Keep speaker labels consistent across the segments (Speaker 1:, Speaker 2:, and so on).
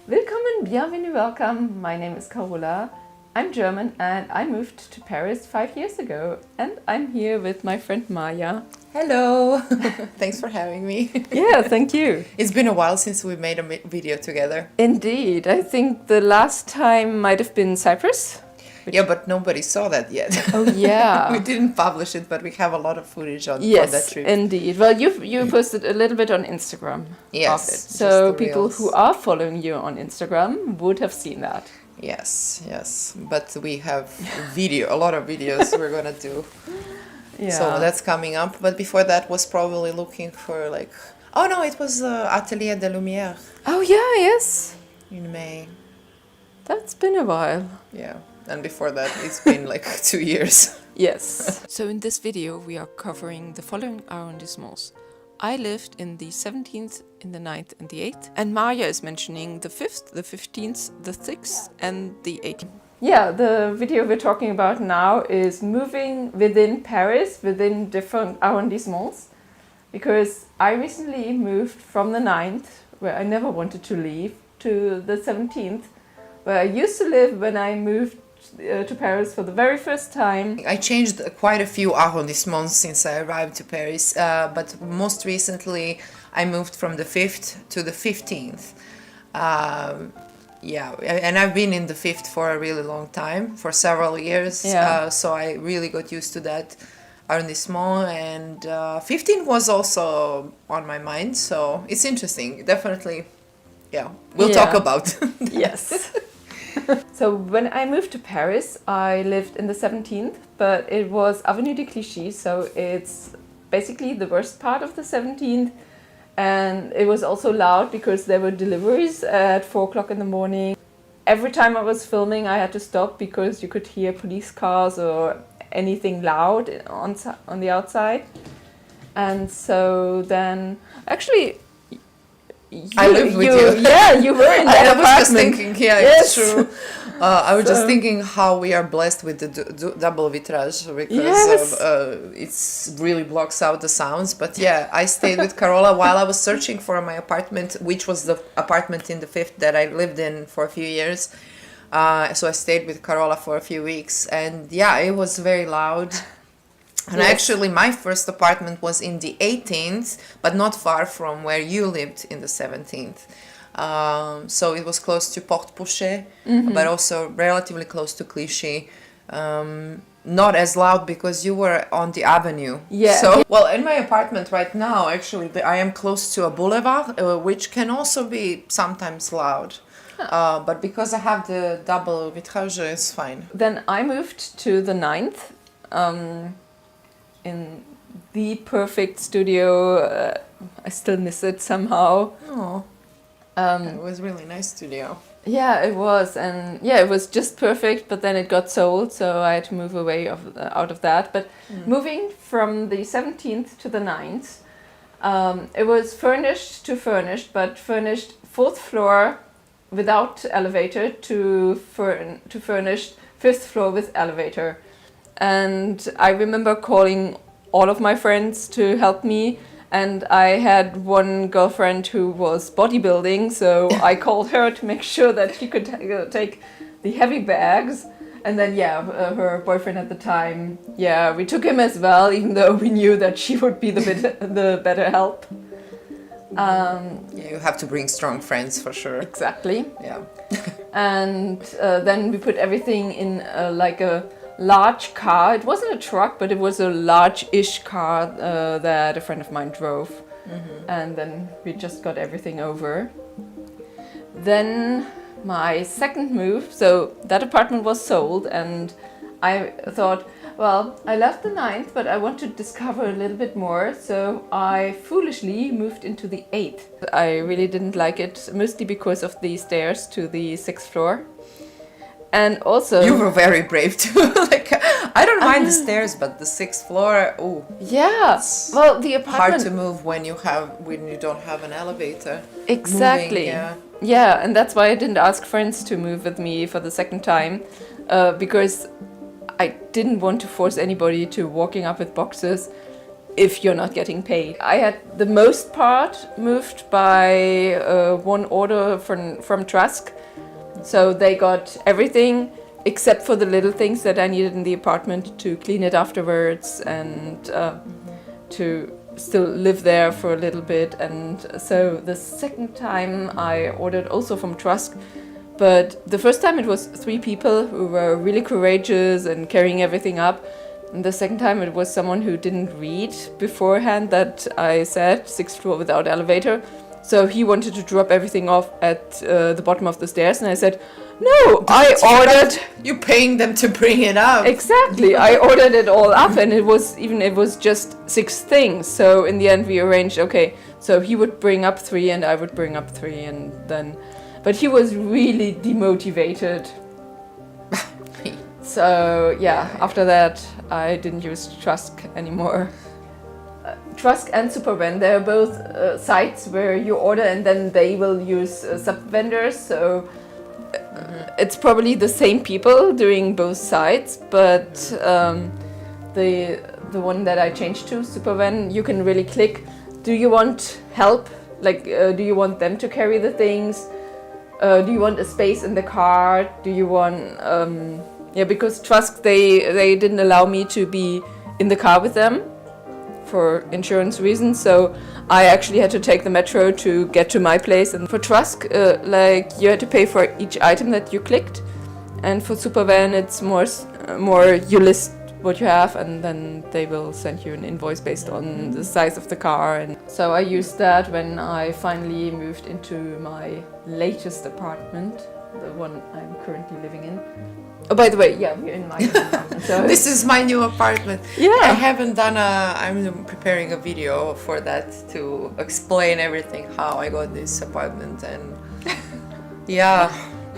Speaker 1: Willkommen, bienvenue, welcome. My name is Carola. I'm German and I moved to Paris 5 years ago. And I'm here with my friend Maja.
Speaker 2: Hello! Thanks for having me.
Speaker 1: Yeah, thank you.
Speaker 2: It's been a while since we made a video together.
Speaker 1: Indeed. I think the last time might have been Cyprus.
Speaker 2: Yeah, but nobody saw that yet.
Speaker 1: Oh, yeah.
Speaker 2: We didn't publish it, but we have a lot of footage on that
Speaker 1: Yes,
Speaker 2: trip.
Speaker 1: indeed. Well, you posted a little bit on Instagram
Speaker 2: Yes,
Speaker 1: of it.
Speaker 2: just
Speaker 1: So
Speaker 2: the
Speaker 1: people
Speaker 2: reels.
Speaker 1: who are following you on Instagram would have seen that.
Speaker 2: Yes. But we have a lot of videos we're gonna do.
Speaker 1: Yeah.
Speaker 2: So that's coming up. But before that was probably looking for like... Oh no, it was Atelier de Lumière
Speaker 1: Oh, yeah, yes.
Speaker 2: in May.
Speaker 1: That's been a while.
Speaker 2: Yeah. And before that, it's been like 2 years.
Speaker 1: Yes. So in this video we are covering the following arrondissements. I lived in the 17th, in the 9th and the 8th. And Maja is mentioning the 5th, the 15th, the 6th and the 18th. Yeah, the video we're talking about now is moving within Paris, within different arrondissements. Because I recently moved from the 9th, where I never wanted to leave, to the 17th, where I used to live when I moved to Paris for the very first time.
Speaker 2: I changed quite a few arrondissements since I arrived to Paris, but most recently I moved from the 5th to the 15th. Yeah, and I've been in the 5th for a really long time, for several years,
Speaker 1: Yeah.
Speaker 2: so I really got used to that arrondissement, and 15 was also on my mind, so it's interesting, definitely. Yeah, we'll talk about.
Speaker 1: Yes. So when I moved to Paris, I lived in the 17th, but it was Avenue de Clichy, so it's basically the worst part of the 17th. And it was also loud because there were deliveries at 4 o'clock in the morning. Every time I was filming, I had to stop because you could hear police cars or anything loud on the outside. And so then, actually,
Speaker 2: I lived with you.
Speaker 1: Yeah, you were in that
Speaker 2: I
Speaker 1: apartment.
Speaker 2: was just thinking, yeah,
Speaker 1: Yes.
Speaker 2: it's true. I was just thinking how we are blessed with the double vitrage because
Speaker 1: Yes.
Speaker 2: it really blocks out the sounds. But yeah, I stayed with Carola while I was searching for my apartment, which was the apartment in the 5th that I lived in for a few years. So I stayed with Carola for a few weeks, and yeah, it was very loud. And
Speaker 1: Yes.
Speaker 2: actually, my first apartment was in the 18th, but not far from where you lived in the 17th. So it was close to Porte Pouchet, but also relatively close to Clichy. Not as loud because you were on the avenue.
Speaker 1: Yeah.
Speaker 2: So, well, in my apartment right now, actually, I am close to a boulevard, which can also be sometimes loud. But because I have the double vitrage, it's fine.
Speaker 1: Then I moved to the 9th. In the perfect studio. I still miss it somehow.
Speaker 2: Oh, it was really nice studio.
Speaker 1: Yeah, it was, and yeah, it was just perfect. But then it got sold, so I had to move away out of that. But moving from the 17th to the 9th, it was furnished to furnished, but furnished 4th floor without elevator to furnished 5th floor with elevator. And I remember calling all of my friends to help me, and I had one girlfriend who was bodybuilding, so I called her to make sure that she could take the heavy bags. And then her boyfriend at the time, we took him as well, even though we knew that she would be the better help.
Speaker 2: Yeah, you have to bring strong friends for sure.
Speaker 1: Exactly.
Speaker 2: Yeah.
Speaker 1: And then we put everything in like a large car. It wasn't a truck, but it was a large-ish car that a friend of mine drove. And then we just got everything over. Then my second move, so that apartment was sold, and I thought, well, I left the 9th, but I want to discover a little bit more, so I foolishly moved into the 8th. I really didn't like it, mostly because of the stairs to the 6th floor. And also...
Speaker 2: You were very brave too. Like, I don't mind the stairs, but the 6th floor, oh.
Speaker 1: Yeah, well, the apartment...
Speaker 2: Hard to move when you don't have an elevator.
Speaker 1: Exactly.
Speaker 2: Moving,
Speaker 1: yeah, and that's why I didn't ask friends to move with me for the second time, because I didn't want to force anybody to walking up with boxes. if you're not getting paid. I had the most part moved by one order from Trusk. So they got everything except for the little things that I needed in the apartment to clean it afterwards and to still live there for a little bit. And so the second time I ordered also from Trusk, but the first time it was 3 people who were really courageous and carrying everything up. And the second time it was someone who didn't read beforehand that I said 6th floor without elevator. So he wanted to drop everything off at the bottom of the stairs, and I said, no, I ordered...
Speaker 2: You're paying them to bring it up.
Speaker 1: Exactly, I ordered it all up, and it was just 6 things. So in the end we arranged, okay, so he would bring up 3 and I would bring up 3, and then... But he was really demotivated. So yeah, after that I didn't use Trusk anymore. Trusk and Supervan, they're both sites where you order and then they will use sub-vendors. So it's probably the same people doing both sites, but the one that I changed to, Supervan, you can really click, do you want help? Like, do you want them to carry the things? Do you want a space in the car? Do you want... because Trusk, they didn't allow me to be in the car with them for insurance reasons, so I actually had to take the metro to get to my place. And for Trusk, you had to pay for each item that you clicked, and for Supervan it's more you list what you have and then they will send you an invoice based on the size of the car. And so I used that when I finally moved into my latest apartment, the one I'm currently living in. Oh, by the way, yeah, we're in my new apartment. So
Speaker 2: this is my new apartment.
Speaker 1: Yeah.
Speaker 2: I haven't done I'm preparing a video for that to explain everything, how I got this apartment, and yeah,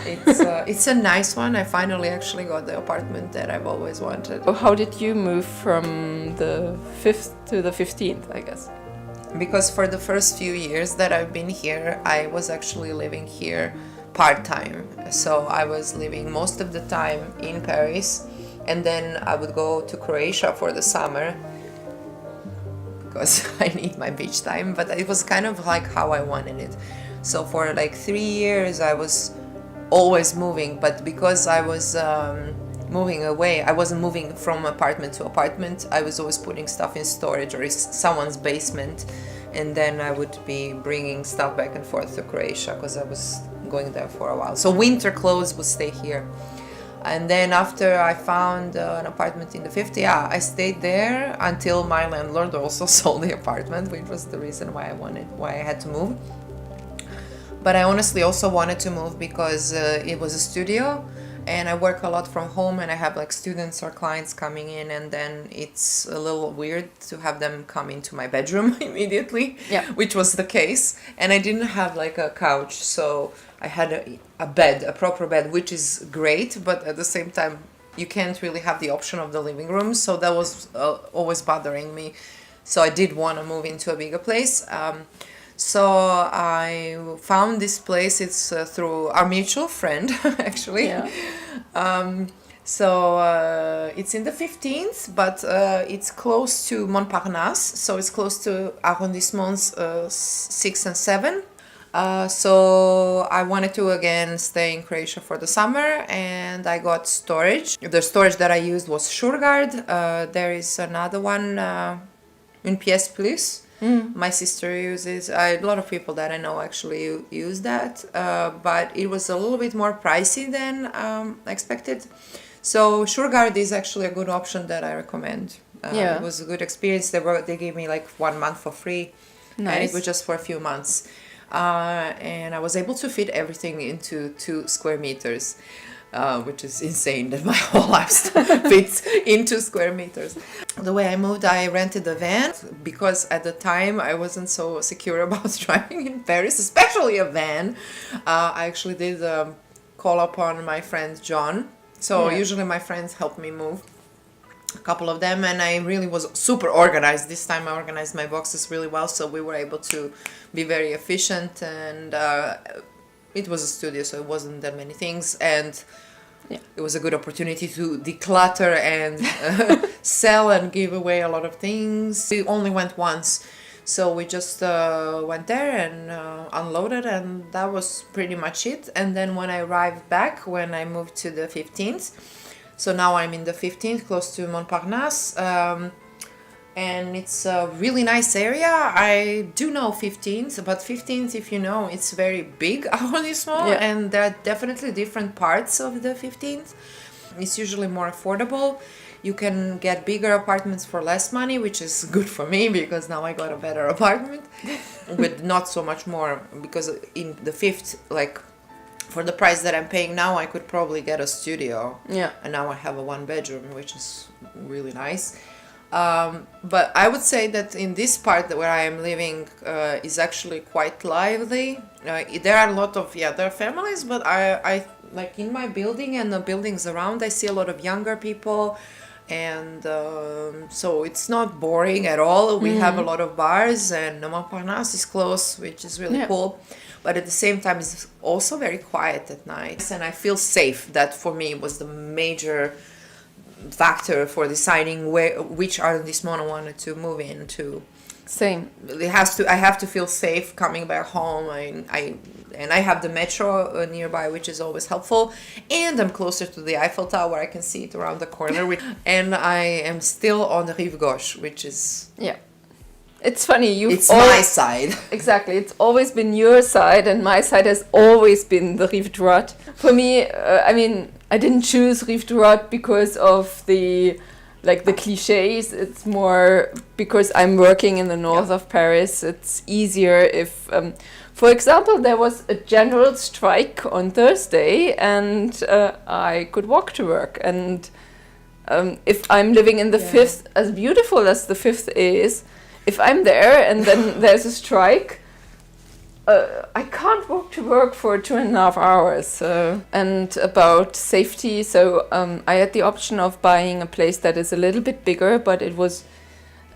Speaker 2: it's a nice one. I finally actually got the apartment that I've always wanted.
Speaker 1: How did you move from the 5th to the 15th, I guess?
Speaker 2: Because for the first few years that I've been here, I was actually living here part-time. So I was living most of the time in Paris, and then I would go to Croatia for the summer because I need my beach time, but it was kind of like how I wanted it. So for like 3 years I was always moving, but because I was moving away, I wasn't moving from apartment to apartment, I was always putting stuff in storage or in someone's basement, and then I would be bringing stuff back and forth to Croatia because I was going there for a while. So winter clothes would stay here. And then after I found an apartment in the 50th, yeah, I stayed there until my landlord also sold the apartment, which was the reason why I had to move. But I honestly also wanted to move because it was a studio and I work a lot from home and I have like students or clients coming in, and then it's a little weird to have them come into my bedroom immediately,
Speaker 1: yeah,
Speaker 2: which was the case. And I didn't have like a couch, so I had a bed, a proper bed, which is great, but at the same time you can't really have the option of the living room, so that was always bothering me. So I did want to move into a bigger place. So I found this place. It's through our mutual friend, actually.
Speaker 1: Yeah.
Speaker 2: It's in the 15th, but it's close to Montparnasse, so it's close to arrondissements 6 and 7. So I wanted to again stay in Croatia for the summer, and I got storage. The storage that I used was Shurgard. There is another one, Une Pièce Plus. My sister uses, a lot of people that I know actually use that, but it was a little bit more pricey than expected. So Shurgard is actually a good option that I recommend. It was a good experience. They gave me like 1 month for free. Nice. And it was just for a few months. And I was able to fit everything into 2 square meters. Which is insane that my whole life fits in 2 square meters. The way I moved, I rented a van because at the time I wasn't so secure about driving in Paris, especially a van. I actually did call upon my friend John. So usually my friends help me move, a couple of them, and I really was super organized. This time I organized my boxes really well, so we were able to be very efficient, and it was a studio, so it wasn't that many things. And
Speaker 1: Yeah.
Speaker 2: It was a good opportunity to declutter and sell and give away a lot of things. We only went once, so we just went there and unloaded, and that was pretty much it. And then when I arrived back, when I moved to the 15th, so now I'm in the 15th, close to Montparnasse, and it's a really nice area. I do know 15th, but 15th, if you know, it's very big arrondissement,
Speaker 1: Yeah.
Speaker 2: and there are definitely different parts of the 15th. It's usually more affordable. You can get bigger apartments for less money, which is good for me because now I got a better apartment with not so much more, because in the 5th, like for the price that I'm paying now, I could probably get a studio.
Speaker 1: Yeah.
Speaker 2: And now I have a 1 bedroom, which is really nice. But I would say that in this part where I am living is actually quite lively. There are a lot of, there are families, but I like in my building and the buildings around, I see a lot of younger people. And so it's not boring at all. We have a lot of bars, and Montparnasse is close, which is really cool. But at the same time, it's also very quiet at night. And I feel safe. That for me was the major factor for deciding which arrondissement I wanted to move into.
Speaker 1: Same.
Speaker 2: I have to feel safe coming back home. I have the metro nearby, which is always helpful, and I'm closer to the Eiffel Tower. I can see it around the corner, and I am still on the Rive Gauche, which is
Speaker 1: It's funny.
Speaker 2: It's my side.
Speaker 1: Exactly. It's always been your side, and my side has always been the Rive Droite. For me, I mean, I didn't choose Rive Droite because of the cliches. It's more because I'm working in the north of Paris. It's easier if, for example, there was a general strike on Thursday, and I could walk to work. And if I'm living in the 5th, as beautiful as the 5th is, if I'm there and then there's a strike, I can't walk to work for 2.5 hours. And about safety, so I had the option of buying a place that is a little bit bigger, but it was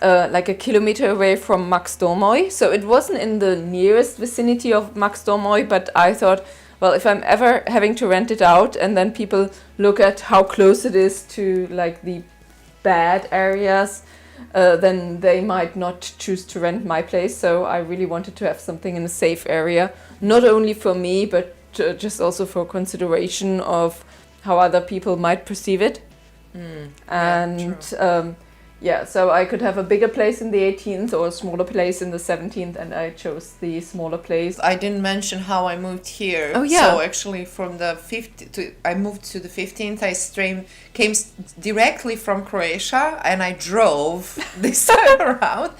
Speaker 1: like a kilometer away from Max Dormoy. So it wasn't in the nearest vicinity of Max Dormoy, but I thought, well, if I'm ever having to rent it out and then people look at how close it is to like the bad areas, then they might not choose to rent my place. So I really wanted to have something in a safe area, not only for me, but just also for consideration of how other people might perceive it. So I could have a bigger place in the 18th or a smaller place in the 17th, and I chose the smaller place.
Speaker 2: I didn't mention how I moved here.
Speaker 1: Oh, yeah.
Speaker 2: So actually from the 5th I moved to the 15th. I came directly from Croatia, and I drove this time around.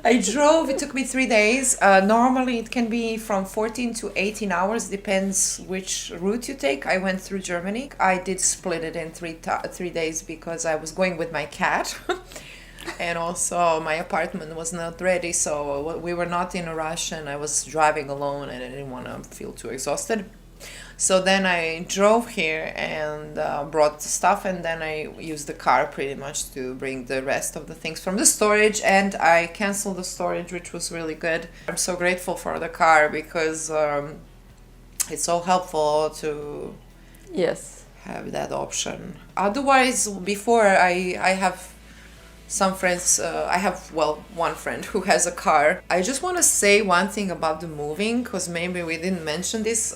Speaker 2: It took me 3 days. Normally it can be from 14 to 18 hours, depends which route you take. I went through Germany. I did split it in 3 days because I was going with my cat. And also my apartment was not ready, so we were not in a rush, and I was driving alone and I didn't want to feel too exhausted. So then I drove here and brought the stuff, and then I used the car pretty much to bring the rest of the things from the storage, and I canceled the storage, which was really good. I'm so grateful for the car because it's so helpful to have that option. Otherwise, before I have some friends, I have one friend who has a car. I just want to say one thing about the moving, because maybe we didn't mention this.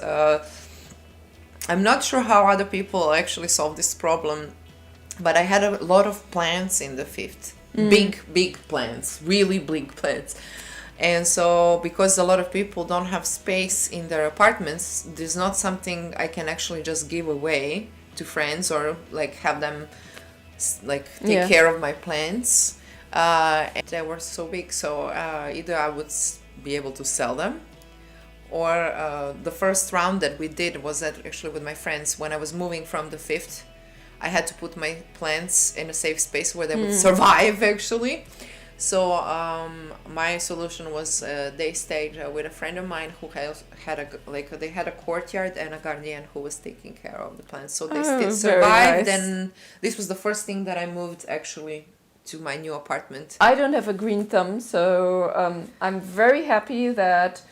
Speaker 2: I'm not sure how other people actually solve this problem, but I had a lot of plants in the 5th. Big plants, really big plants. And so because a lot of people don't have space in their apartments, there's not something I can actually just give away to friends or like have them take care of my plants. And they were so big, so either I would be able to sell them, or the first round that we did was actually with my friends. When I was moving from the 5th, I had to put my plants in a safe space where they would survive actually. So my solution was they stayed with a friend of mine who had a courtyard and a guardian who was taking care of the plants. So they still survived.
Speaker 1: Nice.
Speaker 2: And this was the first thing that I moved actually to my new apartment.
Speaker 1: I don't have a green thumb, so I'm very happy that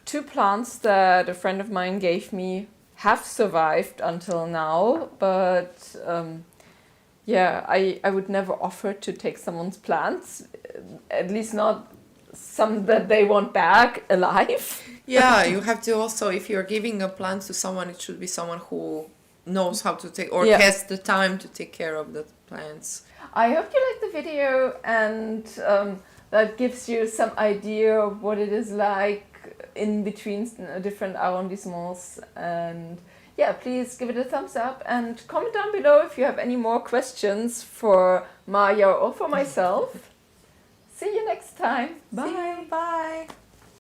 Speaker 1: 2 plants that a friend of mine gave me have survived until now, but yeah, I would never offer to take someone's plants, at least not some that they want back alive.
Speaker 2: Yeah, you have to also, if you're giving a plant to someone, it should be someone who knows how to take, or has the time to take care of the plants.
Speaker 1: I hope you liked the video, and that gives you some idea of what it is like in between different arrondissements. And yeah, please give it a thumbs up and comment down below if you have any more questions for Maja or for myself. See you next time. Bye.
Speaker 2: Bye.